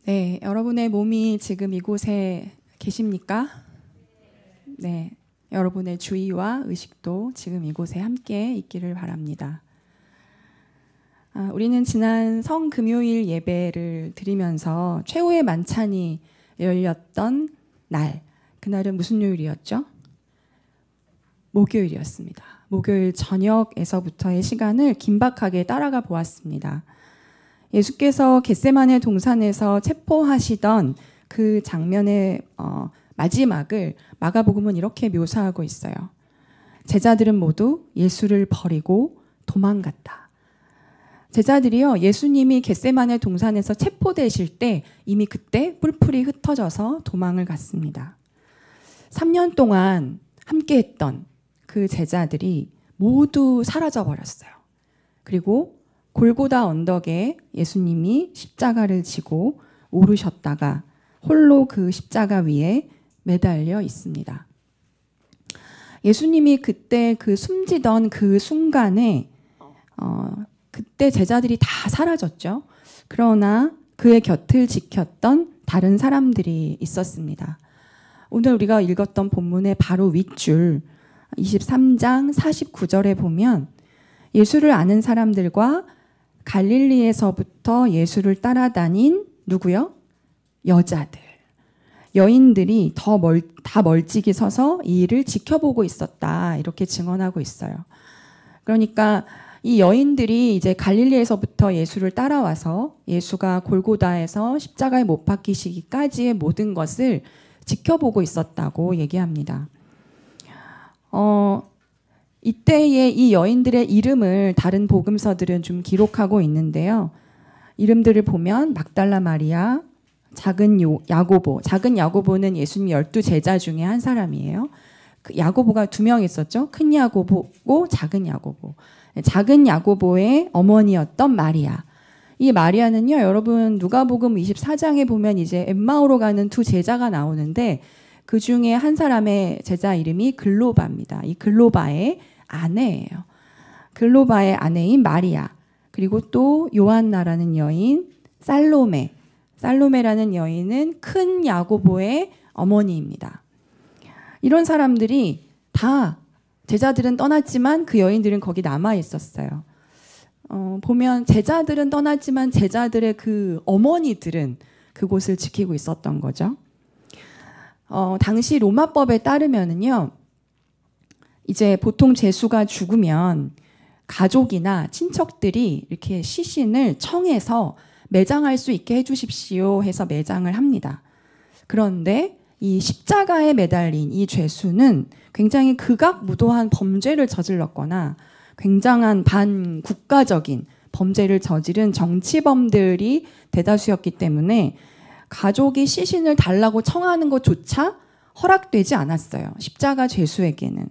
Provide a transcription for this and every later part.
네, 여러분의 몸이 지금 이곳에 계십니까? 네, 여러분의 주의와 의식도 지금 이곳에 함께 있기를 바랍니다. 우리는 지난 성금요일 예배를 드리면서 최후의 만찬이 열렸던 날, 그날은 무슨 요일이었죠? 목요일이었습니다. 목요일 저녁에서부터의 시간을 긴박하게 따라가 보았습니다. 예수께서 겟세마네 동산에서 체포하시던 그 장면의 마지막을 마가복음은 이렇게 묘사하고 있어요. 제자들은 모두 예수를 버리고 도망갔다. 제자들이요, 예수님이 겟세마네 동산에서 체포되실 때 이미 그때 뿔뿔이 흩어져서 도망을 갔습니다. 3년 동안 함께했던 그 제자들이 모두 사라져 버렸어요. 그리고 골고다 언덕에 예수님이 십자가를 지고 오르셨다가 홀로 그 십자가 위에 매달려 있습니다. 예수님이 그때 그 숨지던 그 순간에 그때 제자들이 다 사라졌죠. 그러나 그의 곁을 지켰던 다른 사람들이 있었습니다. 오늘 우리가 읽었던 본문의 바로 윗줄 23장 49절에 보면 예수를 아는 사람들과 갈릴리에서부터 예수를 따라다닌 누구요? 여자들. 여인들이 다 멀찍이 서서 이 일을 지켜보고 있었다. 이렇게 증언하고 있어요. 그러니까 이 여인들이 이제 갈릴리에서부터 예수를 따라와서 예수가 골고다에서 십자가에 못 박히시기까지의 모든 것을 지켜보고 있었다고 얘기합니다. 이때의 이 여인들의 이름을 다른 복음서들은 좀 기록하고 있는데요. 이름들을 보면 막달라 마리아, 작은 야고보. 작은 야고보는 예수님 12제자 중에 한 사람이에요. 그 야고보가 2명 있었죠. 큰 야고보고 작은 야고보. 작은 야고보의 어머니였던 마리아. 이 마리아는요, 여러분 누가복음 24장에 보면 이제 엠마오로 가는 2 제자가 나오는데 그 중에 한 사람의 제자 이름이 글로바입니다. 이 글로바의 아내예요. 글로바의 아내인 마리아. 그리고 또 요한나라는 여인, 살로메. 살로메라는 여인은 큰 야고보의 어머니입니다. 이런 사람들이 다 제자들은 떠났지만 그 여인들은 거기 남아 있었어요. 보면 제자들은 떠났지만 제자들의 그 어머니들은 그곳을 지키고 있었던 거죠. 당시 로마법에 따르면은요, 이제 보통 제수가 죽으면 가족이나 친척들이 이렇게 시신을 청해서 매장할 수 있게 해주십시오 해서 매장을 합니다. 그런데 이 십자가에 매달린 이 죄수는 굉장히 극악무도한 범죄를 저질렀거나 굉장한 반국가적인 범죄를 저지른 정치범들이 대다수였기 때문에 가족이 시신을 달라고 청하는 것조차 허락되지 않았어요. 십자가 죄수에게는.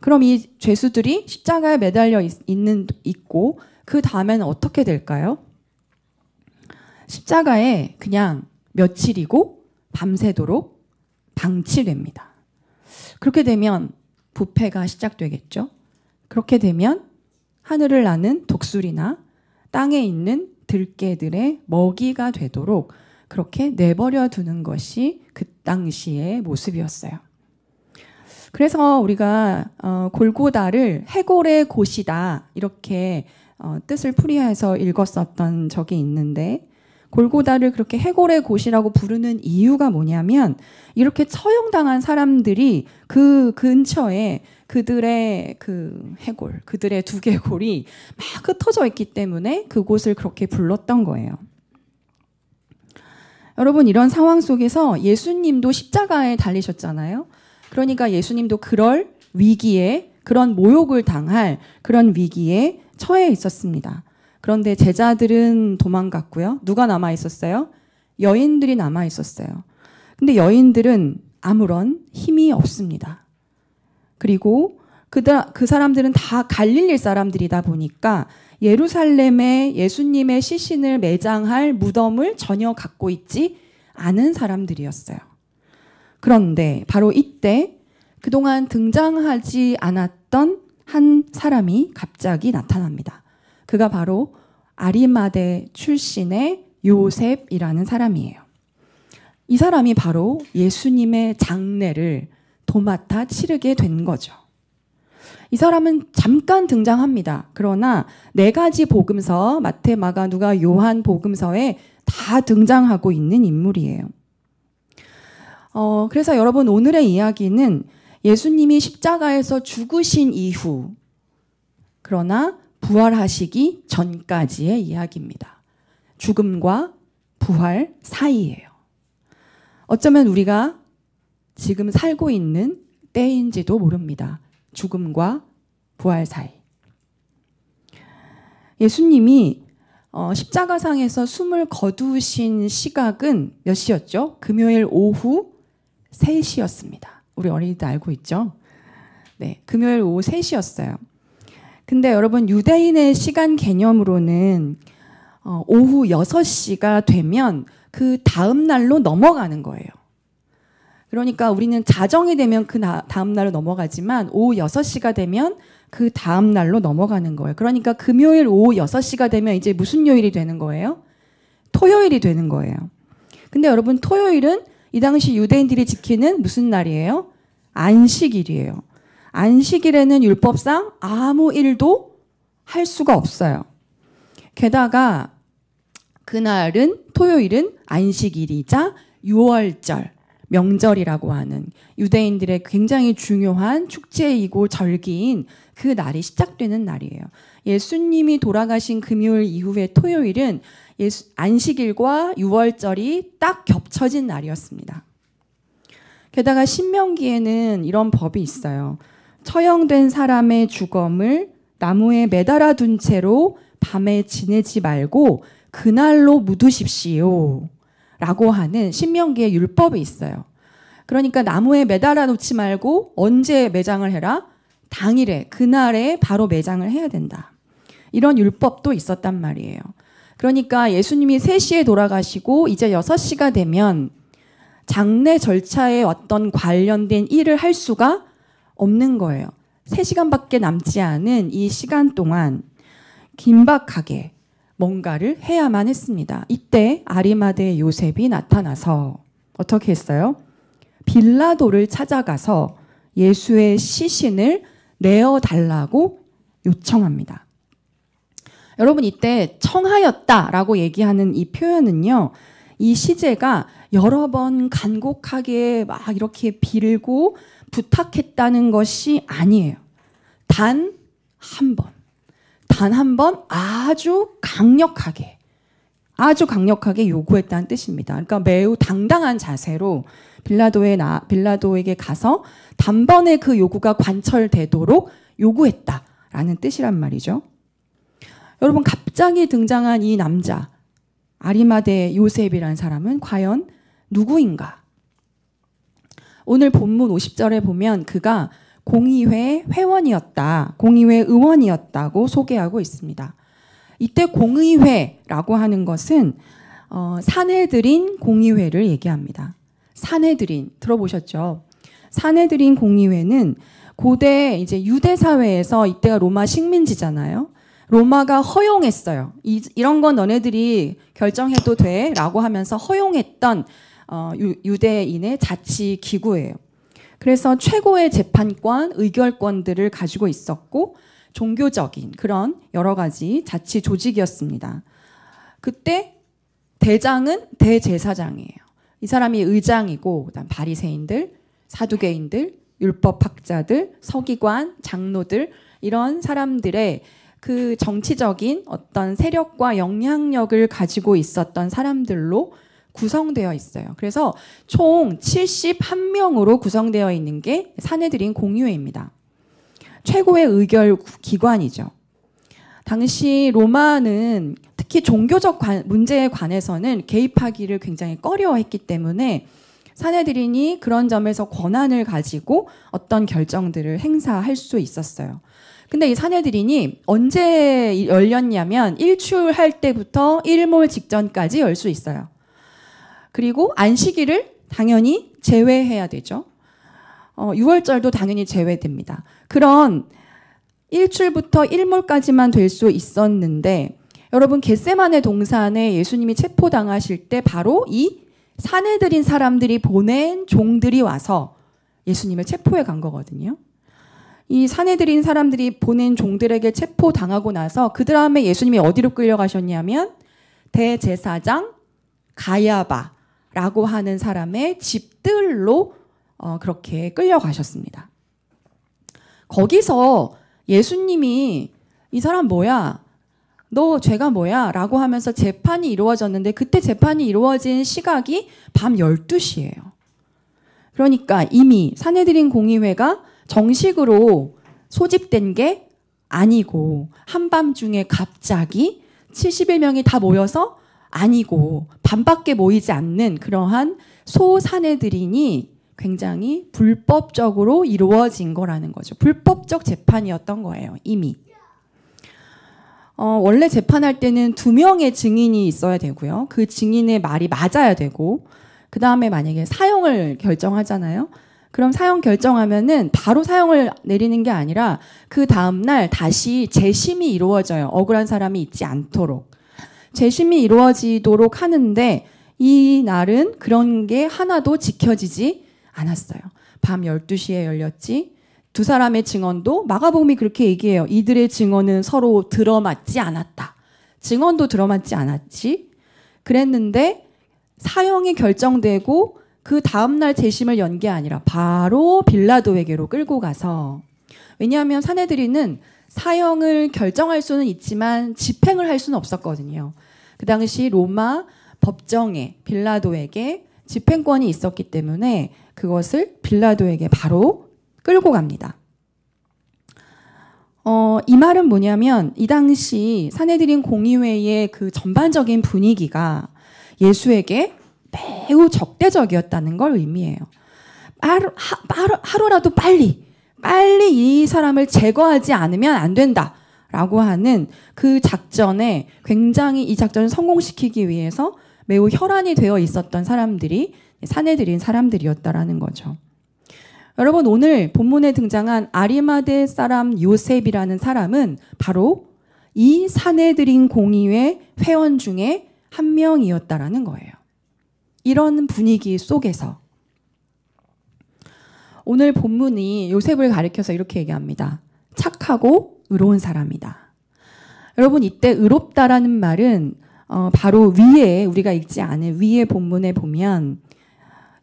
그럼 이 죄수들이 십자가에 매달려 있고 그 다음에는 어떻게 될까요? 십자가에 그냥 며칠이고 밤새도록 방치됩니다. 그렇게 되면 부패가 시작되겠죠. 그렇게 되면 하늘을 나는 독수리나 땅에 있는 들개들의 먹이가 되도록 그렇게 내버려 두는 것이 그 당시의 모습이었어요. 그래서 우리가 골고다를 해골의 곳이다 이렇게 뜻을 풀이해서 읽었었던 적이 있는데, 골고다를 그렇게 해골의 곳이라고 부르는 이유가 뭐냐면 이렇게 처형당한 사람들이 그 근처에 그들의 그 해골, 그들의 두개골이 막 흩어져 있기 때문에 그곳을 그렇게 불렀던 거예요. 여러분, 이런 상황 속에서 예수님도 십자가에 달리셨잖아요. 그러니까 예수님도 그럴 위기에, 그런 모욕을 당할 그런 위기에 처해 있었습니다. 그런데 제자들은 도망갔고요. 누가 남아 있었어요? 여인들이 남아 있었어요. 근데 여인들은 아무런 힘이 없습니다. 그리고 그 사람들은 다 갈릴리 사람들이다 보니까 예루살렘에 예수님의 시신을 매장할 무덤을 전혀 갖고 있지 않은 사람들이었어요. 그런데 바로 이때 그동안 등장하지 않았던 한 사람이 갑자기 나타납니다. 그가 바로 아리마대 출신의 요셉이라는 사람이에요. 이 사람이 바로 예수님의 장례를 도맡아 치르게 된 거죠. 이 사람은 잠깐 등장합니다. 그러나 4가지 복음서, 마태, 마가, 누가, 요한 복음서에 다 등장하고 있는 인물이에요. 그래서 여러분, 오늘의 이야기는 예수님이 십자가에서 죽으신 이후, 그러나 부활하시기 전까지의 이야기입니다. 죽음과 부활 사이예요. 어쩌면 우리가 지금 살고 있는 때인지도 모릅니다. 죽음과 부활 사이. 예수님이 십자가상에서 숨을 거두신 시각은 몇 시였죠? 금요일 오후 3시였습니다. 우리 어린이들 알고 있죠? 네, 금요일 오후 3시였어요. 근데 여러분, 유대인의 시간 개념으로는 오후 6시가 되면 그 다음 날로 넘어가는 거예요. 그러니까 우리는 자정이 되면 그 다음 날로 넘어가지만 오후 6시가 되면 그 다음 날로 넘어가는 거예요. 그러니까 금요일 오후 6시가 되면 이제 무슨 요일이 되는 거예요? 토요일이 되는 거예요. 근데 여러분, 토요일은 이 당시 유대인들이 지키는 무슨 날이에요? 안식일이에요. 안식일에는 율법상 아무 일도 할 수가 없어요. 게다가 그날은, 토요일은 안식일이자 유월절, 명절이라고 하는 유대인들의 굉장히 중요한 축제이고 절기인 그 날이 시작되는 날이에요. 예수님이 돌아가신 금요일 이후의 토요일은 안식일과 유월절이 딱 겹쳐진 날이었습니다. 게다가 신명기에는 이런 법이 있어요. 처형된 사람의 주검을 나무에 매달아 둔 채로 밤에 지내지 말고 그날로 묻으십시오 라고 하는 신명기의 율법이 있어요. 그러니까 나무에 매달아 놓지 말고 언제 매장을 해라? 당일에, 그날에 바로 매장을 해야 된다. 이런 율법도 있었단 말이에요. 그러니까 예수님이 3시에 돌아가시고 이제 6시가 되면 장례 절차에 어떤 관련된 일을 할 수가 없는 거예요. 3시간밖에 남지 않은 이 시간 동안 긴박하게 뭔가를 해야만 했습니다. 이때 아리마대 요셉이 나타나서 어떻게 했어요? 빌라도를 찾아가서 예수의 시신을 내어달라고 요청합니다. 여러분, 이때 청하였다라고 얘기하는 이 표현은요, 이 시제가 여러 번 간곡하게 막 이렇게 빌고 부탁했다는 것이 아니에요. 단 한 번. 단 한 번 아주 강력하게 요구했다는 뜻입니다. 그러니까 매우 당당한 자세로 빌라도에게 가서 단번에 그 요구가 관철되도록 요구했다라는 뜻이란 말이죠. 여러분, 갑자기 등장한 이 남자, 아리마대 요셉이라는 사람은 과연 누구인가? 오늘 본문 50절에 보면 그가 공의회 회원이었다, 공의회 의원이었다고 소개하고 있습니다. 이때 공의회라고 하는 것은 산헤드린 공의회를 얘기합니다. 산헤드린 들어보셨죠? 산헤드린 공의회는 고대 이제 유대 사회에서, 이때가 로마 식민지잖아요. 로마가 허용했어요. 이런 건 너네들이 결정해도 돼라고 하면서 허용했던 유대인의 자치 기구예요. 그래서 최고의 재판권, 의결권들을 가지고 있었고 종교적인 그런 여러 가지 자치 조직이었습니다. 그때 대장은 대제사장이에요. 이 사람이 의장이고, 그다음 바리새인들, 사두개인들, 율법학자들, 서기관, 장로들, 이런 사람들의 그 정치적인 어떤 세력과 영향력을 가지고 있었던 사람들로 구성되어 있어요. 그래서 총 71명으로 구성되어 있는 게 산헤드린 공의회입니다. 최고의 의결 기관이죠. 당시 로마는 특히 종교적 문제에 관해서는 개입하기를 굉장히 꺼려했기 때문에 산헤드린이 그런 점에서 권한을 가지고 어떤 결정들을 행사할 수 있었어요. 근데 이 산헤드린이 언제 열렸냐면 일출할 때부터 일몰 직전까지 열 수 있어요. 그리고 안식일을 당연히 제외해야 되죠. 6월절도 당연히 제외됩니다. 그런 일출부터 일몰까지만 될 수 있었는데, 여러분 겟세마네 동산에 예수님이 체포당하실 때 바로 이 사내들인 사람들이 보낸 종들이 와서 예수님을 체포해 간 거거든요. 이 사내들인 사람들이 보낸 종들에게 체포당하고 나서 그 다음에 예수님이 어디로 끌려가셨냐면 대제사장 가야바라고 하는 사람의 집들로 그렇게 끌려가셨습니다. 거기서 예수님이 이 사람 뭐야? 너 죄가 뭐야? 라고 하면서 재판이 이루어졌는데 그때 재판이 이루어진 시각이 밤 12시예요. 그러니까 이미 사내들인 공의회가 정식으로 소집된 게 아니고 한밤중에 갑자기 71명이 다 모여서 아니고 반밖에 모이지 않는 그러한 소사내들인이 굉장히 불법적으로 이루어진 거라는 거죠. 불법적 재판이었던 거예요. 이미. 원래 재판할 때는 2명의 증인이 있어야 되고요. 그 증인의 말이 맞아야 되고 그 다음에 만약에 사형을 결정하잖아요. 그럼 사형 결정하면은 바로 사형을 내리는 게 아니라 그 다음날 다시 재심이 이루어져요. 억울한 사람이 있지 않도록. 재심이 이루어지도록 하는데 이 날은 그런 게 하나도 지켜지지 않았어요. 밤 12시에 열렸지. 두 사람의 증언도 마가복음이 그렇게 얘기해요. 이들의 증언은 서로 들어맞지 않았다. 증언도 들어맞지 않았지. 그랬는데 사형이 결정되고 그 다음날 재심을 연 게 아니라 바로 빌라도에게로 끌고 가서, 왜냐하면 사내들이는 사형을 결정할 수는 있지만 집행을 할 수는 없었거든요. 그 당시 로마 법정에 빌라도에게 집행권이 있었기 때문에 그것을 빌라도에게 바로 끌고 갑니다. 이 말은 뭐냐면 이 당시 사내들인 공의회의 그 전반적인 분위기가 예수에게 매우 적대적이었다는 걸 의미해요. 하루라도 빨리 이 사람을 제거하지 않으면 안 된다라고 하는 그 작전에 굉장히 이 작전을 성공시키기 위해서 매우 혈안이 되어 있었던 사람들이 사내들인 사람들이었다라는 거죠. 여러분 오늘 본문에 등장한 아리마대 사람 요셉이라는 사람은 바로 이 사내들인 공의회 회원 중에 한 명이었다라는 거예요. 이런 분위기 속에서 오늘 본문이 요셉을 가리켜서 이렇게 얘기합니다. 착하고 의로운 사람이다. 여러분 이때 의롭다라는 말은 바로 위에 우리가 읽지 않은 위에 본문에 보면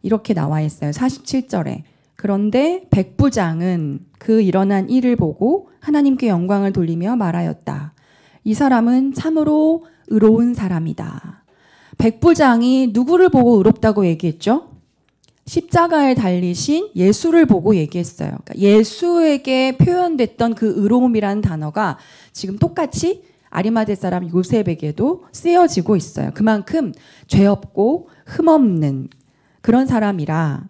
이렇게 나와 있어요. 47절에 그런데 백부장은 그 일어난 일을 보고 하나님께 영광을 돌리며 말하였다. 이 사람은 참으로 의로운 사람이다. 백부장이 누구를 보고 의롭다고 얘기했죠? 십자가에 달리신 예수를 보고 얘기했어요. 그러니까 예수에게 표현됐던 그 의로움이라는 단어가 지금 똑같이 아리마대 사람 요셉에게도 쓰여지고 있어요. 그만큼 죄 없고 흠 없는 그런 사람이라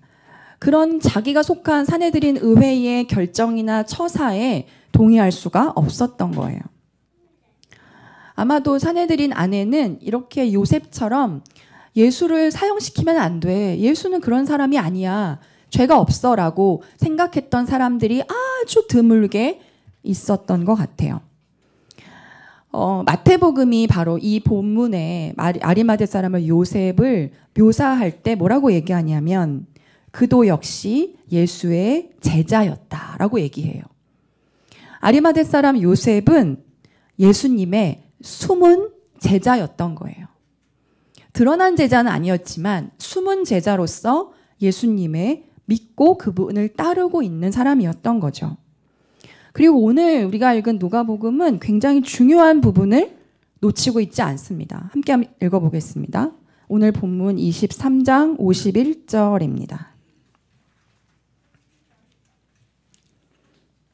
그런 자기가 속한 사내들인 의회의 결정이나 처사에 동의할 수가 없었던 거예요. 아마도 사내들인 안에는 이렇게 요셉처럼 예수를 사형시키면 안 돼. 예수는 그런 사람이 아니야. 죄가 없어 라고 생각했던 사람들이 아주 드물게 있었던 것 같아요. 마태복음이 바로 이 본문에 아리마대 사람을 요셉을 묘사할 때 뭐라고 얘기하냐면 그도 역시 예수의 제자였다라고 얘기해요. 아리마대 사람 요셉은 예수님의 숨은 제자였던 거예요. 드러난 제자는 아니었지만 숨은 제자로서 예수님의 믿고 그분을 따르고 있는 사람이었던 거죠. 그리고 오늘 우리가 읽은 누가복음은 굉장히 중요한 부분을 놓치고 있지 않습니다. 함께 읽어보겠습니다. 오늘 본문 23장 51절입니다.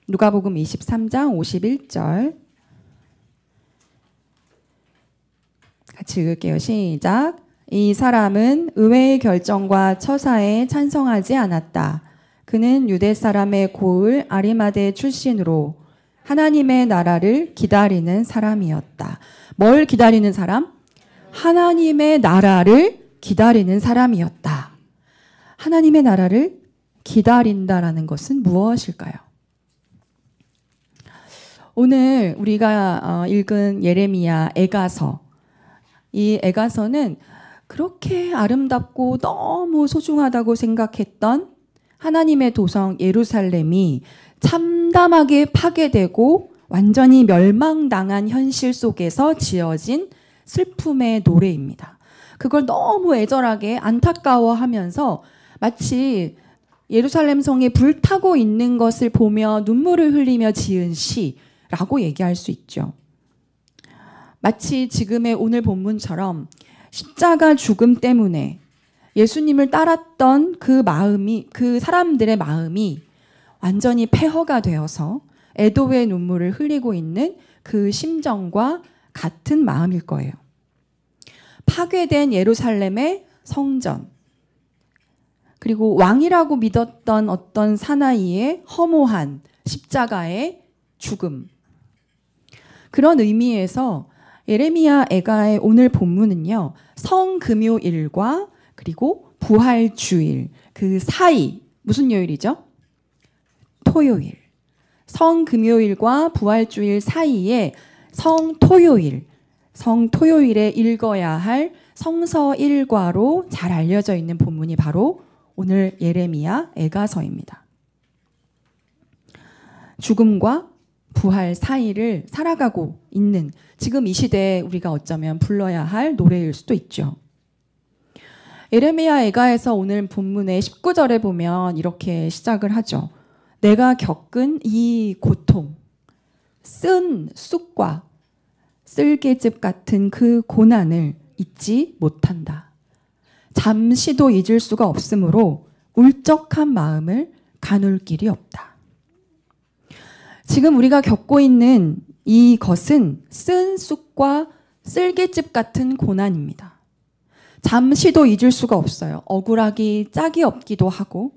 누가복음 23장 51절 같이 읽을게요. 시작. 이 사람은 의회의 결정과 처사에 찬성하지 않았다. 그는 유대 사람의 고을 아리마대 출신으로 하나님의 나라를 기다리는 사람이었다. 뭘 기다리는 사람? 하나님의 나라를 기다리는 사람이었다. 하나님의 나라를 기다린다라는 것은 무엇일까요? 오늘 우리가 읽은 예레미야 애가서, 이 애가서는 그렇게 아름답고 너무 소중하다고 생각했던 하나님의 도성 예루살렘이 참담하게 파괴되고 완전히 멸망당한 현실 속에서 지어진 슬픔의 노래입니다. 그걸 너무 애절하게 안타까워하면서 마치 예루살렘 성에 불타고 있는 것을 보며 눈물을 흘리며 지은 시라고 얘기할 수 있죠. 마치 지금의 오늘 본문처럼 십자가 죽음 때문에 예수님을 따랐던 그 마음이, 그 사람들의 마음이 완전히 폐허가 되어서 애도의 눈물을 흘리고 있는 그 심정과 같은 마음일 거예요. 파괴된 예루살렘의 성전, 그리고 왕이라고 믿었던 어떤 사나이의 허무한 십자가의 죽음. 그런 의미에서 예레미야 애가의 오늘 본문은요, 성금요일과 그리고 부활주일, 그 사이, 무슨 요일이죠? 토요일. 성금요일과 부활주일 사이에 성토요일에 읽어야 할 성서 일과로 잘 알려져 있는 본문이 바로 오늘 예레미야 애가서입니다. 죽음과 부활 사이를 살아가고 있는 지금 이 시대에 우리가 어쩌면 불러야 할 노래일 수도 있죠. 예레미야 애가에서 오늘 본문의 19절에 보면 이렇게 시작을 하죠. 내가 겪은 이 고통, 쓴 쑥과 쓸개즙 같은 그 고난을 잊지 못한다. 잠시도 잊을 수가 없으므로 울적한 마음을 가눌 길이 없다. 지금 우리가 겪고 있는 이것은 쓴 쑥과 쓸개즙 같은 고난입니다. 잠시도 잊을 수가 없어요. 억울하기 짝이 없기도 하고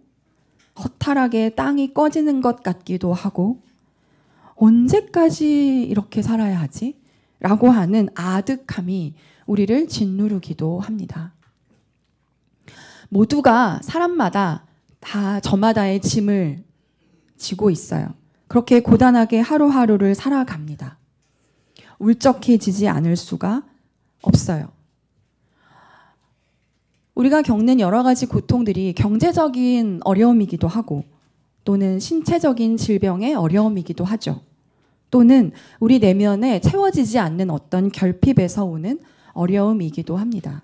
허탈하게 땅이 꺼지는 것 같기도 하고 언제까지 이렇게 살아야 하지? 라고 하는 아득함이 우리를 짓누르기도 합니다. 모두가 사람마다 다 저마다의 짐을 지고 있어요. 그렇게 고단하게 하루하루를 살아갑니다. 울적해지지 않을 수가 없어요. 우리가 겪는 여러 가지 고통들이 경제적인 어려움이기도 하고 또는 신체적인 질병의 어려움이기도 하죠. 또는 우리 내면에 채워지지 않는 어떤 결핍에서 오는 어려움이기도 합니다.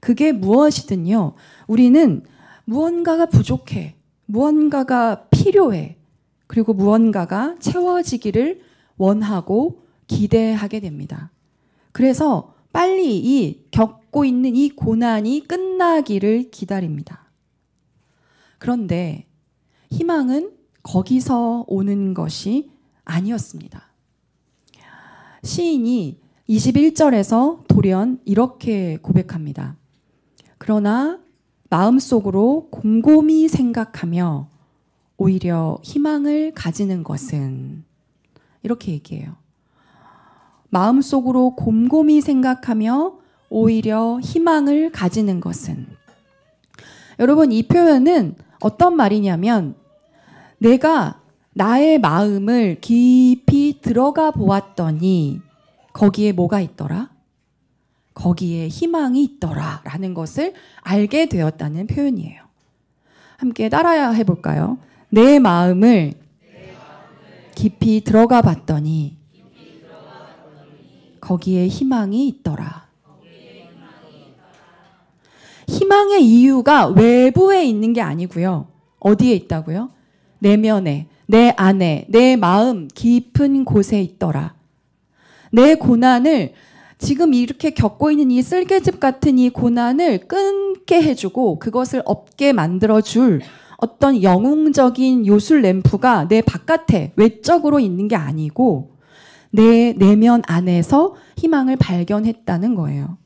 그게 무엇이든요. 우리는 무언가가 부족해, 무언가가 필요해, 그리고 무언가가 채워지기를 원하고 기대하게 됩니다. 그래서 빨리 이 겪고 있는 이 고난이 끝나기를 기다립니다. 그런데 희망은 거기서 오는 것이 아니었습니다. 시인이 21절에서 돌연 이렇게 고백합니다. 그러나 마음속으로 곰곰이 생각하며 오히려 희망을 가지는 것은, 이렇게 얘기해요. 마음속으로 곰곰이 생각하며 오히려 희망을 가지는 것은. 여러분, 이 표현은 어떤 말이냐면 내가 나의 마음을 깊이 들어가 보았더니 거기에 뭐가 있더라? 거기에 희망이 있더라 라는 것을 알게 되었다는 표현이에요. 함께 따라 해볼까요? 내 마음을 깊이 들어가 봤더니 거기에 희망이 있더라. 희망의 이유가 외부에 있는 게 아니고요. 어디에 있다고요? 내면에, 내 안에, 내 마음 깊은 곳에 있더라. 내 고난을, 지금 이렇게 겪고 있는 이 쓸개즙 같은 이 고난을 끊게 해주고 그것을 없게 만들어줄 어떤 영웅적인 요술 램프가 내 바깥에 외적으로 있는 게 아니고 내 내면 안에서 희망을 발견했다는 거예요.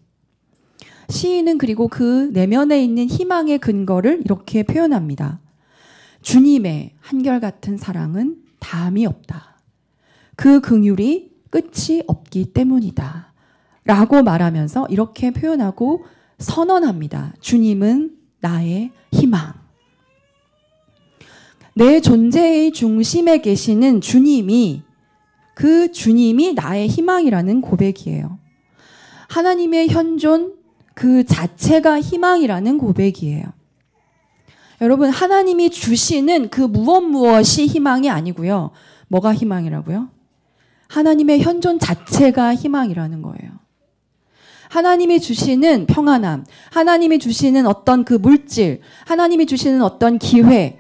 시인은 그리고 그 내면에 있는 희망의 근거를 이렇게 표현합니다. 주님의 한결같은 사랑은 담이 없다. 그 긍휼이 끝이 없기 때문이다. 라고 말하면서 이렇게 표현하고 선언합니다. 주님은 나의 희망. 내 존재의 중심에 계시는 주님이 그 주님이 나의 희망이라는 고백이에요. 하나님의 현존 그 자체가 희망이라는 고백이에요. 여러분, 하나님이 주시는 그 무엇이 희망이 아니고요. 뭐가 희망이라고요? 하나님의 현존 자체가 희망이라는 거예요. 하나님이 주시는 평안함, 하나님이 주시는 어떤 그 물질, 하나님이 주시는 어떤 기회,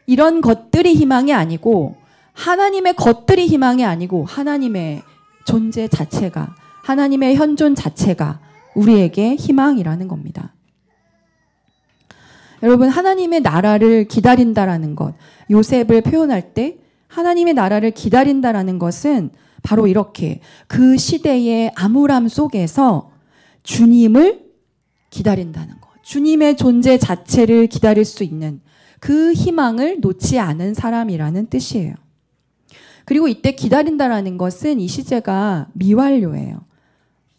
이런 것들이 희망이 아니고, 하나님의 것들이 희망이 아니고, 하나님의 존재 자체가, 하나님의 현존 자체가 우리에게 희망이라는 겁니다. 여러분, 하나님의 나라를 기다린다라는 것, 요셉을 표현할 때 하나님의 나라를 기다린다라는 것은 바로 이렇게 그 시대의 암울함 속에서 주님을 기다린다는 것, 주님의 존재 자체를 기다릴 수 있는 그 희망을 놓지 않은 사람이라는 뜻이에요. 그리고 이때 기다린다라는 것은 이 시제가 미완료예요.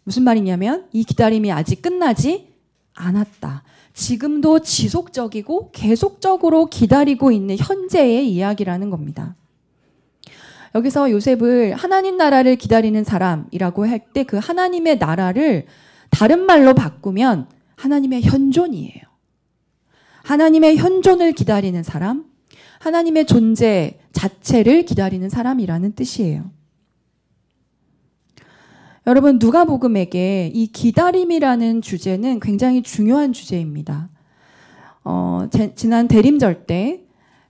무슨 말이냐면 이 기다림이 아직 끝나지 않았다. 지금도 지속적이고 계속적으로 기다리고 있는 현재의 이야기라는 겁니다. 여기서 요셉을 하나님 나라를 기다리는 사람이라고 할 때 그 하나님의 나라를 다른 말로 바꾸면 하나님의 현존이에요. 하나님의 현존을 기다리는 사람, 하나님의 존재 자체를 기다리는 사람이라는 뜻이에요. 여러분, 누가복음에게 이 기다림이라는 주제는 굉장히 중요한 주제입니다. 지난 대림절 때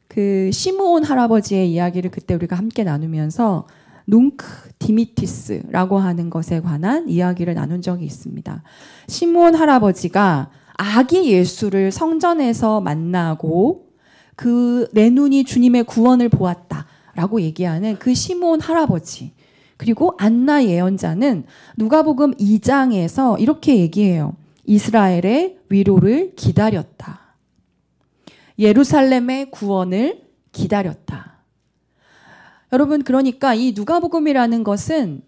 그 시므온 할아버지의 이야기를 그때 우리가 함께 나누면서 눅크 디미티스라고 하는 것에 관한 이야기를 나눈 적이 있습니다. 시므온 할아버지가 아기 예수를 성전에서 만나고 내 눈이 주님의 구원을 보았다라고 얘기하는 그 시므온 할아버지, 그리고 안나 예언자는 누가복음 2장에서 이렇게 얘기해요. 이스라엘의 위로를 기다렸다. 예루살렘의 구원을 기다렸다. 여러분, 그러니까 이 누가복음이라는 것은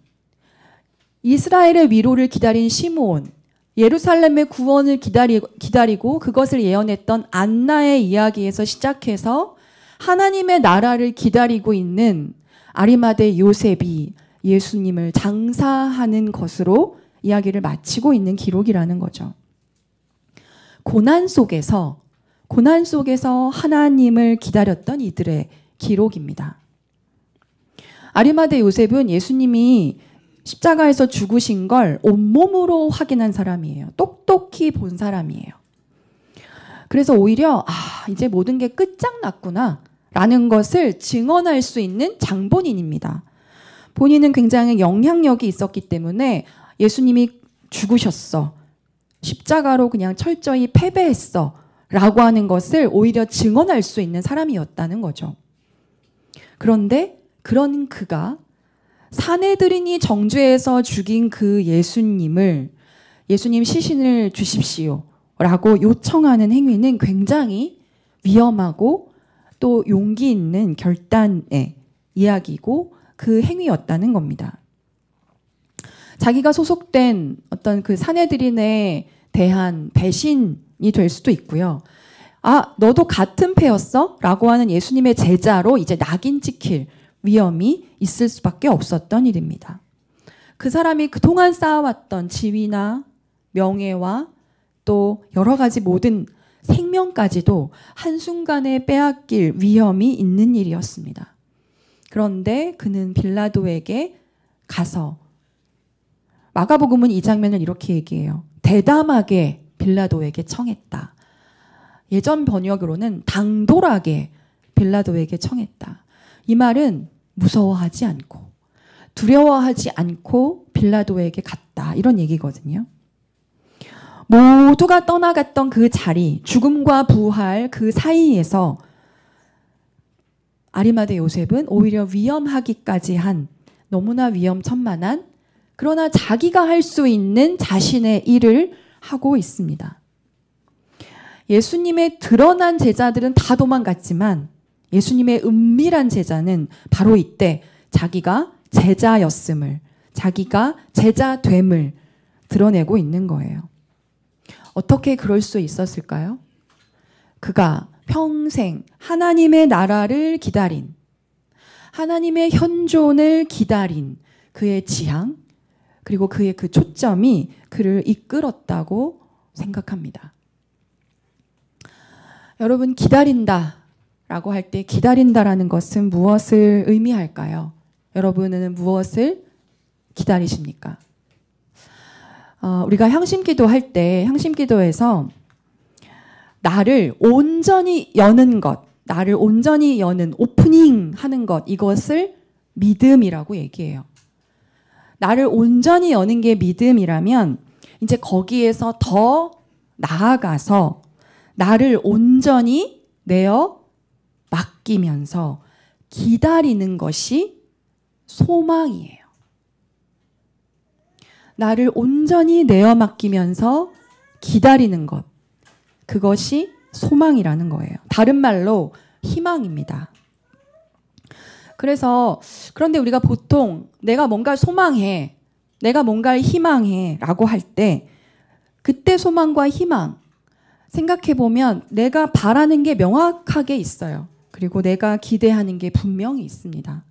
이스라엘의 위로를 기다린 시므온, 예루살렘의 구원을 기다리고 그것을 예언했던 안나의 이야기에서 시작해서 하나님의 나라를 기다리고 있는 아리마대 요셉이 예수님을 장사하는 것으로 이야기를 마치고 있는 기록이라는 거죠. 고난 속에서 하나님을 기다렸던 이들의 기록입니다. 아리마대 요셉은 예수님이 십자가에서 죽으신 걸 온몸으로 확인한 사람이에요. 똑똑히 본 사람이에요. 그래서 오히려 이제 모든 게 끝장났구나 라는 것을 증언할 수 있는 장본인입니다. 본인은 굉장히 영향력이 있었기 때문에 예수님이 죽으셨어, 십자가로 그냥 철저히 패배했어 라고 하는 것을 오히려 증언할 수 있는 사람이었다는 거죠. 그런데 그런 그가 사내들인이 정죄해서 죽인 그 예수님 시신을 주십시오 라고 요청하는 행위는 굉장히 위험하고 또 용기 있는 결단의 이야기고 그 행위였다는 겁니다. 자기가 소속된 어떤 그 사내들인에 대한 배신이 될 수도 있고요. 너도 같은 패였어? 라고 하는 예수님의 제자로 이제 낙인 찍힐 위험이 있을 수밖에 없었던 일입니다. 그 사람이 그동안 쌓아왔던 지위나 명예와 또 여러 가지 모든 생명까지도 한순간에 빼앗길 위험이 있는 일이었습니다. 그런데 그는 빌라도에게 가서, 마가복음은 이 장면을 이렇게 얘기해요. 대담하게 빌라도에게 청했다. 예전 번역으로는 당돌하게 빌라도에게 청했다. 이 말은 무서워하지 않고 두려워하지 않고 빌라도에게 갔다, 이런 얘기거든요. 모두가 떠나갔던 그 자리, 죽음과 부활 그 사이에서 아리마대 요셉은 오히려 위험하기까지 한 너무나 위험천만한, 그러나 자기가 할 수 있는 자신의 일을 하고 있습니다. 예수님의 드러난 제자들은 다 도망갔지만 예수님의 은밀한 제자는 바로 이때 자기가 제자였음을, 자기가 제자됨을 드러내고 있는 거예요. 어떻게 그럴 수 있었을까요? 그가 평생 하나님의 나라를 기다린, 하나님의 현존을 기다린 그의 지향, 그리고 그의 그 초점이 그를 이끌었다고 생각합니다. 여러분, 기다린다라고 할 때 기다린다라는 것은 무엇을 의미할까요? 여러분은 무엇을 기다리십니까? 우리가 향심기도 할 때 향심기도에서 나를 온전히 여는 것, 나를 온전히 여는 오프닝 하는 것, 이것을 믿음이라고 얘기해요. 나를 온전히 여는 게 믿음이라면 이제 거기에서 더 나아가서 나를 온전히 내어 맡기면서 기다리는 것이 소망이에요. 나를 온전히 내어 맡기면서 기다리는 것, 그것이 소망이라는 거예요. 다른 말로 희망입니다. 그런데 우리가 보통 내가 뭔가를 소망해, 내가 뭔가를 희망해 라고 할 때 그때 소망과 희망 생각해보면 내가 바라는 게 명확하게 있어요. 그리고 내가 기대하는 게 분명히 있습니다.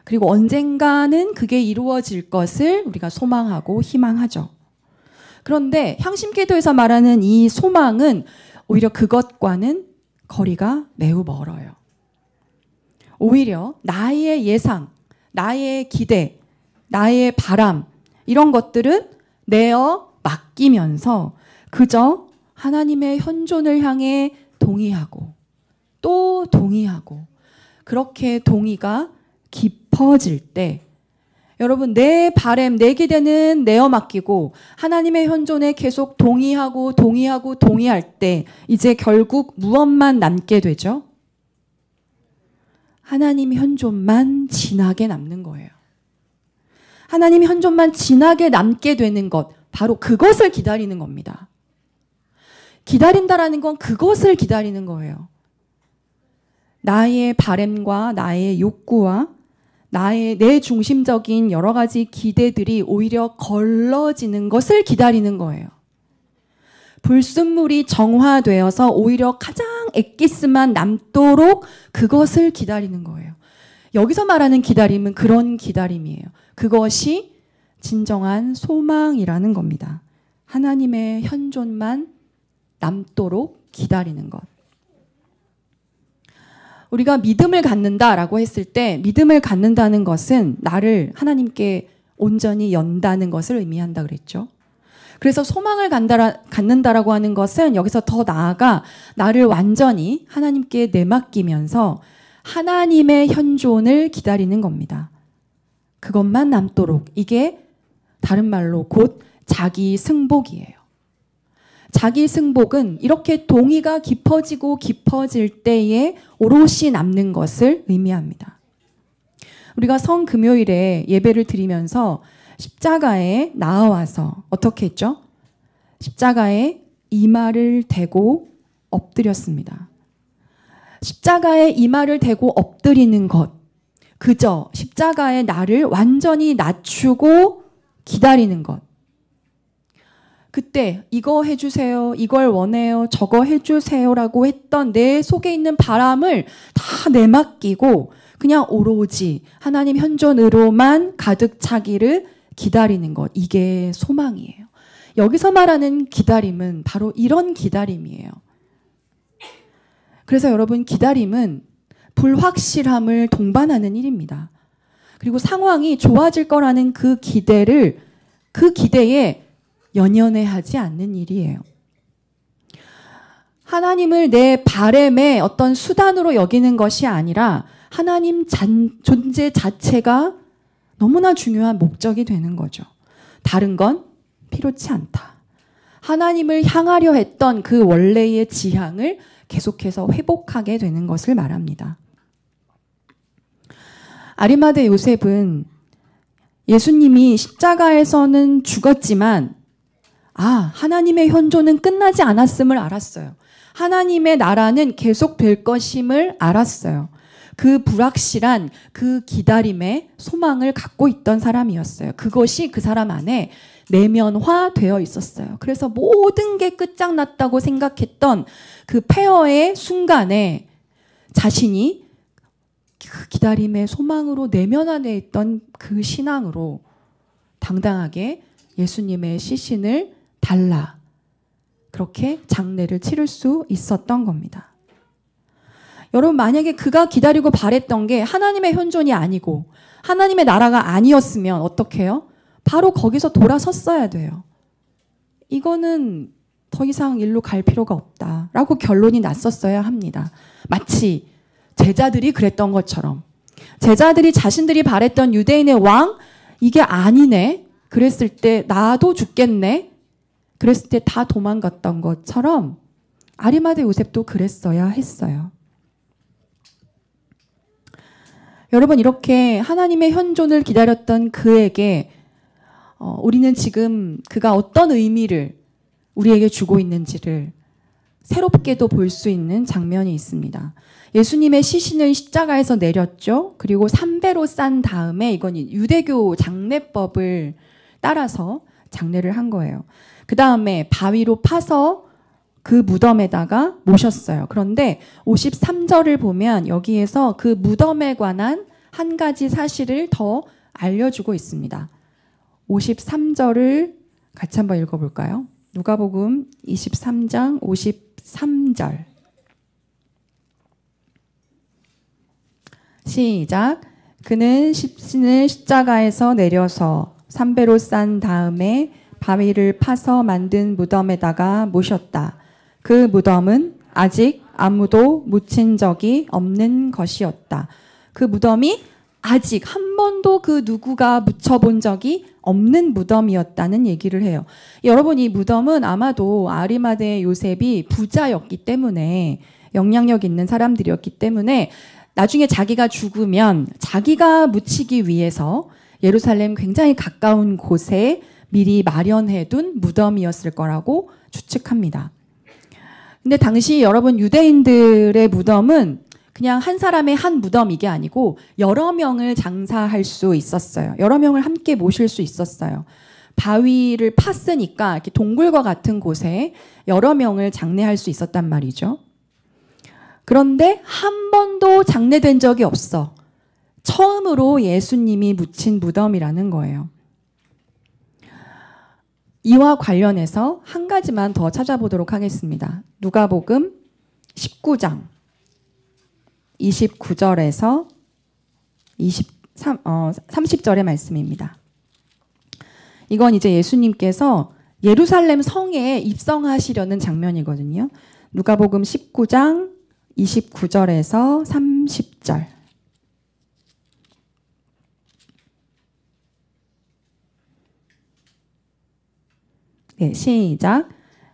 그리고 언젠가는 그게 이루어질 것을 우리가 소망하고 희망하죠. 그런데 향심기도에서 말하는 이 소망은 오히려 그것과는 거리가 매우 멀어요. 오히려 나의 예상, 나의 기대, 나의 바람 이런 것들은 내어 맡기면서 그저 하나님의 현존을 향해 동의하고 또 동의하고 그렇게 동의가 깊어질 때 여러분 내 바람, 내 기대는 내어 맡기고 하나님의 현존에 계속 동의할 때 이제 결국 무엇만 남게 되죠? 하나님 현존만 진하게 남는 거예요. 하나님 현존만 진하게 남게 되는 것, 바로 그것을 기다리는 겁니다. 기다린다라는 건 그것을 기다리는 거예요. 나의 바램과 나의 욕구와 내 중심적인 여러 가지 기대들이 오히려 걸러지는 것을 기다리는 거예요. 불순물이 정화되어서 오히려 가장 엑기스만 남도록 그것을 기다리는 거예요. 여기서 말하는 기다림은 그런 기다림이에요. 그것이 진정한 소망이라는 겁니다. 하나님의 현존만 남도록 기다리는 것. 우리가 믿음을 갖는다라고 했을 때 믿음을 갖는다는 것은 나를 하나님께 온전히 연다는 것을 의미한다 그랬죠. 그래서 소망을 갖는다라고 하는 것은 여기서 더 나아가 나를 완전히 하나님께 내맡기면서 하나님의 현존을 기다리는 겁니다. 그것만 남도록, 이게 다른 말로 곧 자기 승복이에요. 자기 승복은 이렇게 동의가 깊어지고 깊어질 때에 오롯이 남는 것을 의미합니다. 우리가 성금요일에 예배를 드리면서 십자가에 나아와서 어떻게 했죠? 십자가에 이마를 대고 엎드렸습니다. 십자가에 이마를 대고 엎드리는 것, 그저 십자가에 나를 완전히 낮추고 기다리는 것. 그때 이거 해주세요, 이걸 원해요, 저거 해주세요라고 했던 내 속에 있는 바람을 다 내맡기고 그냥 오로지 하나님 현존으로만 가득 차기를 기다리는 것, 이게 소망이에요. 여기서 말하는 기다림은 바로 이런 기다림이에요. 그래서 여러분, 기다림은 불확실함을 동반하는 일입니다. 그리고 상황이 좋아질 거라는 그 기대에 연연해하지 않는 일이에요. 하나님을 내 바램의 어떤 수단으로 여기는 것이 아니라 하나님 존재 자체가 너무나 중요한 목적이 되는 거죠. 다른 건 필요치 않다. 하나님을 향하려 했던 그 원래의 지향을 계속해서 회복하게 되는 것을 말합니다. 아리마대 요셉은 예수님이 십자가에서는 죽었지만 하나님의 현존은 끝나지 않았음을 알았어요. 하나님의 나라는 계속될 것임을 알았어요. 그 불확실한 그 기다림에 소망을 갖고 있던 사람이었어요. 그것이 그 사람 안에 내면화되어 있었어요. 그래서 모든 게 끝장났다고 생각했던 그 폐허의 순간에 자신이 그 기다림의 소망으로 내면 안에 있던 그 신앙으로 당당하게 예수님의 시신을 달라 그렇게 장례를 치를 수 있었던 겁니다. 여러분, 만약에 그가 기다리고 바랬던 게 하나님의 현존이 아니고 하나님의 나라가 아니었으면 어떻게 해요? 바로 거기서 돌아섰어야 돼요. 이거는 더 이상 일로 갈 필요가 없다라고 결론이 났었어야 합니다. 마치 제자들이 그랬던 것처럼 제자들이 자신들이 바랬던 유대인의 왕 이게 아니네. 그랬을 때 나도 죽겠네. 그랬을 때 다 도망갔던 것처럼 아리마대 요셉도 그랬어야 했어요. 여러분, 이렇게 하나님의 현존을 기다렸던 그에게 우리는 지금 그가 어떤 의미를 우리에게 주고 있는지를 새롭게도 볼 수 있는 장면이 있습니다. 예수님의 시신을 십자가에서 내렸죠. 그리고 삼배로 싼 다음에 이건 유대교 장례법을 따라서 장례를 한 거예요. 그 다음에 바위로 파서 그 무덤에다가 모셨어요. 그런데 53절을 보면 여기에서 그 무덤에 관한 한 가지 사실을 더 알려주고 있습니다. 53절을 같이 한번 읽어볼까요? 누가복음 23장 53절. 시작. 그는 시신을 십자가에서 내려서 삼배로 싼 다음에 바위를 파서 만든 무덤에다가 모셨다. 그 무덤은 아직 아무도 묻힌 적이 없는 것이었다. 그 무덤이 아직 한 번도 그 누구가 묻혀본 적이 없는 무덤이었다는 얘기를 해요. 여러분, 이 무덤은 아마도 아리마대 요셉이 부자였기 때문에 영향력 있는 사람들이었기 때문에 나중에 자기가 죽으면 자기가 묻히기 위해서 예루살렘 굉장히 가까운 곳에 미리 마련해둔 무덤이었을 거라고 추측합니다. 근데 당시 여러분 유대인들의 무덤은 그냥 한 사람의 한 무덤 이게 아니고 여러 명을 장사할 수 있었어요. 여러 명을 함께 모실 수 있었어요. 바위를 팠으니까 이렇게 동굴과 같은 곳에 여러 명을 장례할 수 있었단 말이죠. 그런데 한 번도 장례된 적이 없어. 처음으로 예수님이 묻힌 무덤이라는 거예요. 이와 관련해서 한 가지만 더 찾아보도록 하겠습니다. 누가복음 19장 29절에서 30절의 말씀입니다. 이건 이제 예수님께서 예루살렘 성에 입성하시려는 장면이거든요. 누가복음 19장 29절에서 30절. 네, 시작.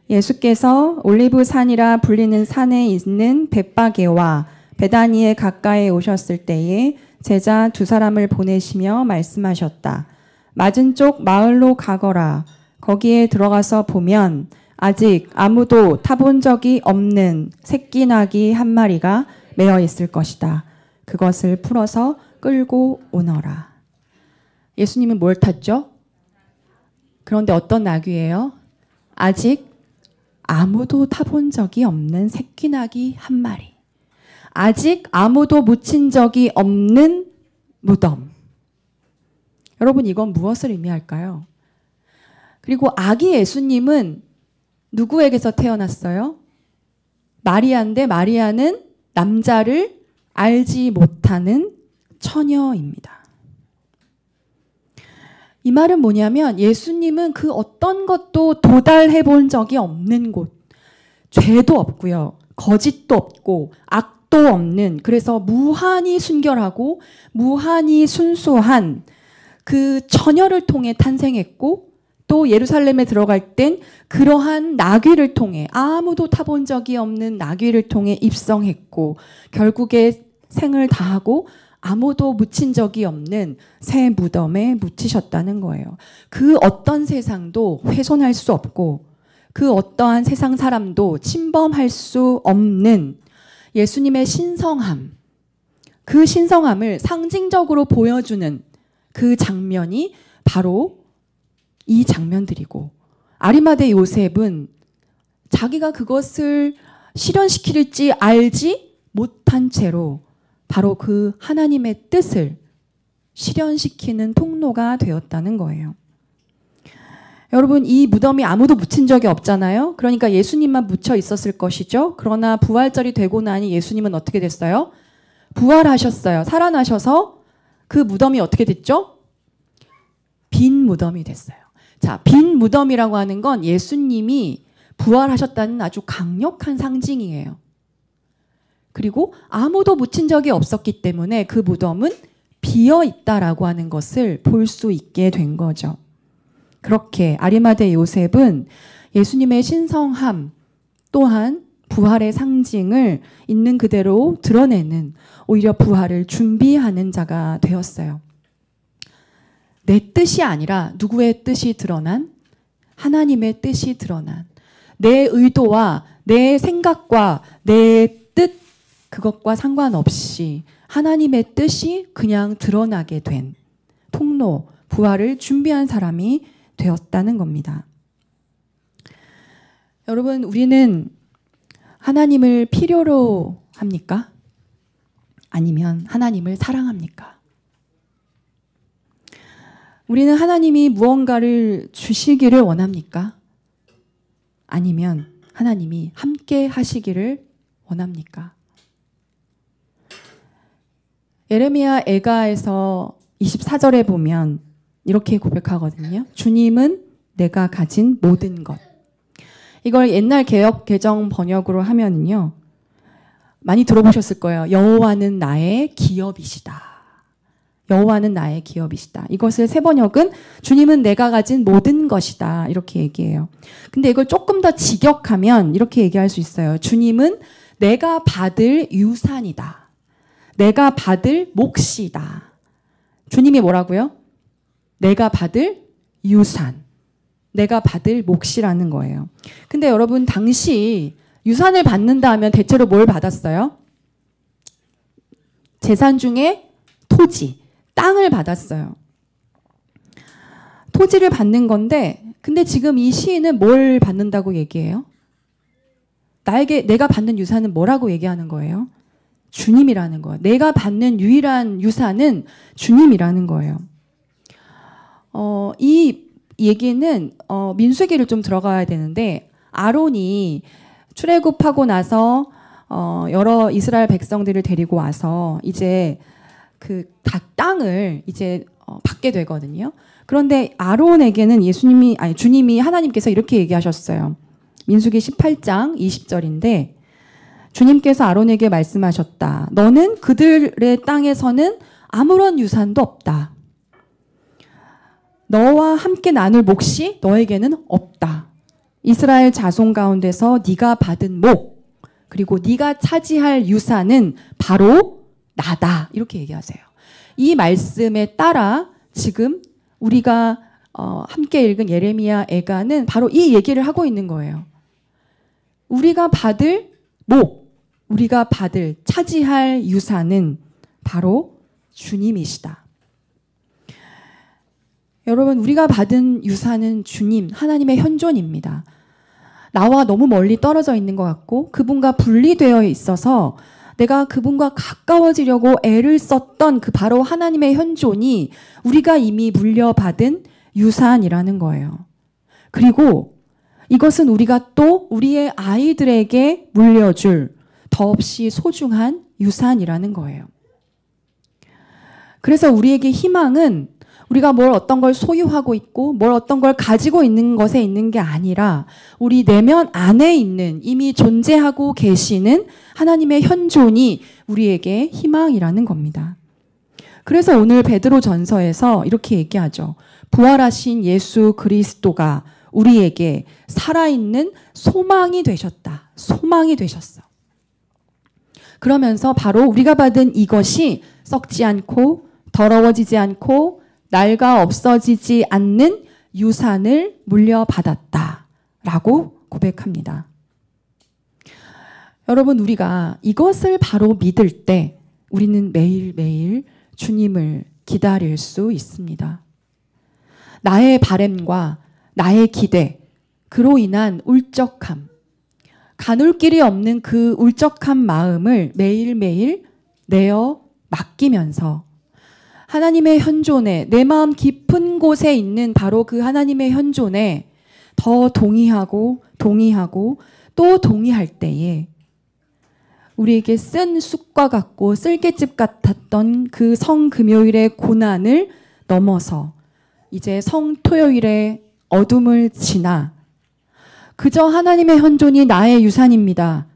예수께서 올리브산이라 불리는 산에 있는 벳바게와 베다니에 가까이 오셨을 때에 제자 두 사람을 보내시며 말씀하셨다. 맞은쪽 마을로 가거라. 거기에 들어가서 보면 아직 아무도 타본 적이 없는 새끼 나귀 한 마리가 매어 있을 것이다. 그것을 풀어서 끌고 오너라. 예수님은 뭘 탔죠? 그런데 어떤 나귀예요? 아직 아무도 타본 적이 없는 새끼 나귀 한 마리. 아직 아무도 묻힌 적이 없는 무덤. 여러분, 이건 무엇을 의미할까요? 그리고 아기 예수님은 누구에게서 태어났어요? 마리아인데 마리아는 남자를 알지 못하는 처녀입니다. 이 말은 뭐냐면 예수님은 그 어떤 것도 도달해 본 적이 없는 곳, 죄도 없고요, 거짓도 없고 악도 없는, 그래서 무한히 순결하고 무한히 순수한 그 처녀를 통해 탄생했고, 또 예루살렘에 들어갈 땐 그러한 나귀를 통해, 아무도 타본 적이 없는 나귀를 통해 입성했고, 결국에 생을 다하고 아무도 묻힌 적이 없는 새 무덤에 묻히셨다는 거예요. 그 어떤 세상도 훼손할 수 없고 그 어떠한 세상 사람도 침범할 수 없는 예수님의 신성함, 그 신성함을 상징적으로 보여주는 그 장면이 바로 이 장면들이고, 아리마대 요셉은 자기가 그것을 실현시킬지 알지 못한 채로 바로 그 하나님의 뜻을 실현시키는 통로가 되었다는 거예요. 여러분, 이 무덤이 아무도 묻힌 적이 없잖아요. 그러니까 예수님만 묻혀 있었을 것이죠. 그러나 부활절이 되고 나니 예수님은 어떻게 됐어요? 부활하셨어요. 살아나셔서 그 무덤이 어떻게 됐죠? 빈 무덤이 됐어요. 자, 빈 무덤이라고 하는 건 예수님이 부활하셨다는 아주 강력한 상징이에요. 그리고 아무도 묻힌 적이 없었기 때문에 그 무덤은 비어 있다라고 하는 것을 볼 수 있게 된 거죠. 그렇게 아리마대 요셉은 예수님의 신성함 또한 부활의 상징을 있는 그대로 드러내는, 오히려 부활을 준비하는 자가 되었어요. 내 뜻이 아니라 누구의 뜻이 드러난? 하나님의 뜻이 드러난, 내 의도와 내 생각과 내 뜻, 그것과 상관없이 하나님의 뜻이 그냥 드러나게 된 통로, 부활을 준비한 사람이 되었다는 겁니다. 여러분, 우리는 하나님을 필요로 합니까? 아니면 하나님을 사랑합니까? 우리는 하나님이 무언가를 주시기를 원합니까? 아니면 하나님이 함께 하시기를 원합니까? 예레미야 애가에서 24절에 보면 이렇게 고백하거든요. 주님은 내가 가진 모든 것. 이걸 옛날 개역 개정 번역으로 하면은요, 많이 들어보셨을 거예요. 여호와는 나의 기업이시다. 여호와는 나의 기업이시다. 이것을 새 번역은 주님은 내가 가진 모든 것이다. 이렇게 얘기해요. 근데 이걸 조금 더 직역하면 이렇게 얘기할 수 있어요. 주님은 내가 받을 유산이다. 내가 받을 몫이다. 주님이 뭐라고요? 내가 받을 유산. 내가 받을 몫이라는 거예요. 근데 여러분, 당시 유산을 받는다 하면 대체로 뭘 받았어요? 재산 중에 토지, 땅을 받았어요. 토지를 받는 건데, 근데 지금 이 시인은 뭘 받는다고 얘기해요? 내가 받는 유산은 뭐라고 얘기하는 거예요? 주님이라는 거예요. 내가 받는 유일한 유산은 주님이라는 거예요. 이 얘기는 민수기를 좀 들어가야 되는데, 아론이 출애굽하고 나서 여러 이스라엘 백성들을 데리고 와서 이제 그 땅을 이제 받게 되거든요. 그런데 아론에게는 주님이 하나님께서 이렇게 얘기하셨어요. 민수기 18장 20절인데 주님께서 아론에게 말씀하셨다. 너는 그들의 땅에서는 아무런 유산도 없다. 너와 함께 나눌 몫이 너에게는 없다. 이스라엘 자손 가운데서 네가 받은 목, 그리고 네가 차지할 유산은 바로 나다. 이렇게 얘기하세요. 이 말씀에 따라 지금 우리가 함께 읽은 예레미야 애가는 바로 이 얘기를 하고 있는 거예요. 우리가 받을 목, 우리가 차지할 유산은 바로 주님이시다. 여러분, 우리가 받은 유산은 주님, 하나님의 현존입니다. 나와 너무 멀리 떨어져 있는 것 같고 그분과 분리되어 있어서 내가 그분과 가까워지려고 애를 썼던 그 바로 하나님의 현존이 우리가 이미 물려받은 유산이라는 거예요. 그리고 이것은 우리가 또 우리의 아이들에게 물려줄 더없이 소중한 유산이라는 거예요. 그래서 우리에게 희망은 우리가 어떤 걸 소유하고 있고 어떤 걸 가지고 있는 것에 있는 게 아니라 우리 내면 안에 있는 이미 존재하고 계시는 하나님의 현존이 우리에게 희망이라는 겁니다. 그래서 오늘 베드로전서에서 이렇게 얘기하죠. 부활하신 예수 그리스도가 우리에게 살아있는 소망이 되셨다. 소망이 되셨어. 그러면서 바로 우리가 받은 이것이 썩지 않고 더러워지지 않고 낡아 없어지지 않는 유산을 물려받았다라고 고백합니다. 여러분, 우리가 이것을 바로 믿을 때 우리는 매일매일 주님을 기다릴 수 있습니다. 나의 바램과 나의 기대, 그로 인한 울적함, 가눌 길이 없는 그 울적한 마음을 매일매일 내어 맡기면서 하나님의 현존에, 내 마음 깊은 곳에 있는 바로 그 하나님의 현존에 더 동의하고 또 동의할 때에 우리에게 쓴 쑥과 같고 쓸개집 같았던 그 성금요일의 고난을 넘어서 이제 성토요일의 어둠을 지나 그저 하나님의 현존이 나의 유산입니다.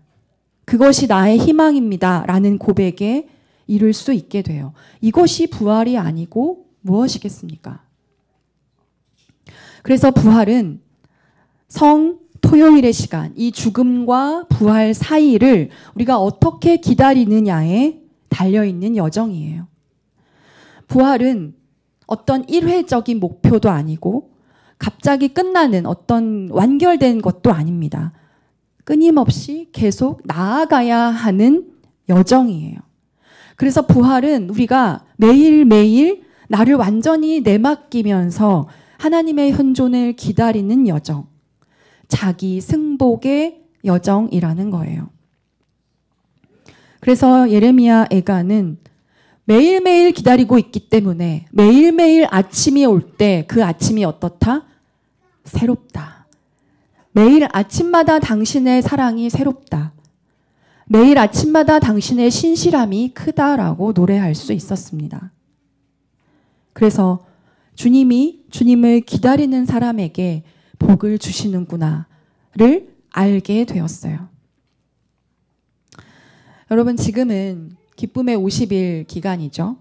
그것이 나의 희망입니다. 라는 고백에 이룰 수 있게 돼요. 이것이 부활이 아니고 무엇이겠습니까? 그래서 부활은 토요일의 시간, 이 죽음과 부활 사이를 우리가 어떻게 기다리느냐에 달려있는 여정이에요. 부활은 어떤 일회적인 목표도 아니고 갑자기 끝나는 어떤 완결된 것도 아닙니다. 끊임없이 계속 나아가야 하는 여정이에요. 그래서 부활은 우리가 매일매일 나를 완전히 내맡기면서 하나님의 현존을 기다리는 여정, 자기 승복의 여정이라는 거예요. 그래서 예레미야 애가는 매일매일 기다리고 있기 때문에 매일매일 아침이 올 때 그 아침이 어떻다? 새롭다. 매일 아침마다 당신의 사랑이 새롭다. 매일 아침마다 당신의 신실함이 크다라고 노래할 수 있었습니다. 그래서 주님을 기다리는 사람에게 복을 주시는구나를 알게 되었어요. 여러분, 지금은 기쁨의 50일 기간이죠.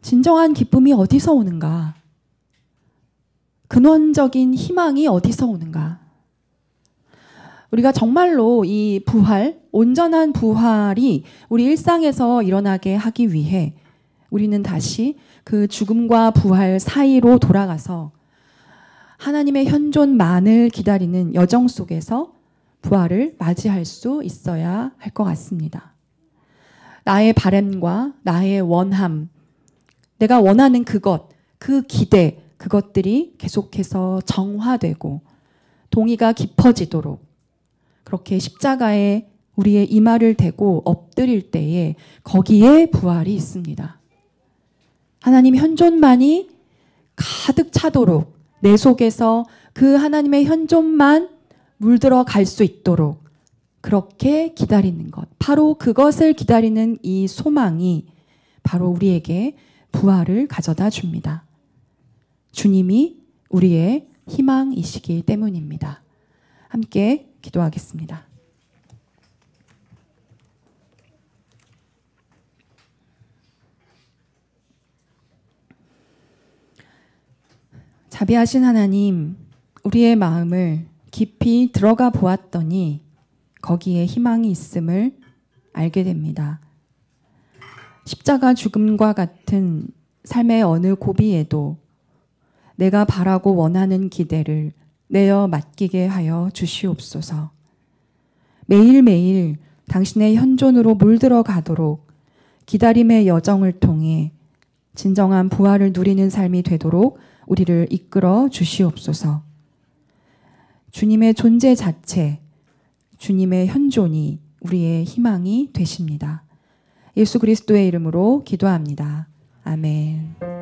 진정한 기쁨이 어디서 오는가? 근원적인 희망이 어디서 오는가? 우리가 정말로 이 부활, 온전한 부활이 우리 일상에서 일어나게 하기 위해 우리는 다시 그 죽음과 부활 사이로 돌아가서 하나님의 현존만을 기다리는 여정 속에서 부활을 맞이할 수 있어야 할 것 같습니다. 나의 바람과 나의 원함, 내가 원하는 그것, 그 기대, 그것들이 계속해서 정화되고 동의가 깊어지도록 그렇게 십자가에 우리의 이마를 대고 엎드릴 때에 거기에 부활이 있습니다. 하나님 현존만이 가득 차도록 내 속에서 그 하나님의 현존만 물들어 갈 수 있도록 그렇게 기다리는 것. 바로 그것을 기다리는 이 소망이 바로 우리에게 부활을 가져다 줍니다. 주님이 우리의 희망이시기 때문입니다. 함께 기도하겠습니다. 자비하신 하나님, 우리의 마음을 깊이 들어가 보았더니 거기에 희망이 있음을 알게 됩니다. 십자가 죽음과 같은 삶의 어느 고비에도 내가 바라고 원하는 기대를 내어 맡기게 하여 주시옵소서. 매일매일 당신의 현존으로 물들어 가도록 기다림의 여정을 통해 진정한 부활을 누리는 삶이 되도록 우리를 이끌어 주시옵소서. 주님의 존재 자체, 주님의 현존이 우리의 희망이 되십니다. 예수 그리스도의 이름으로 기도합니다. 아멘.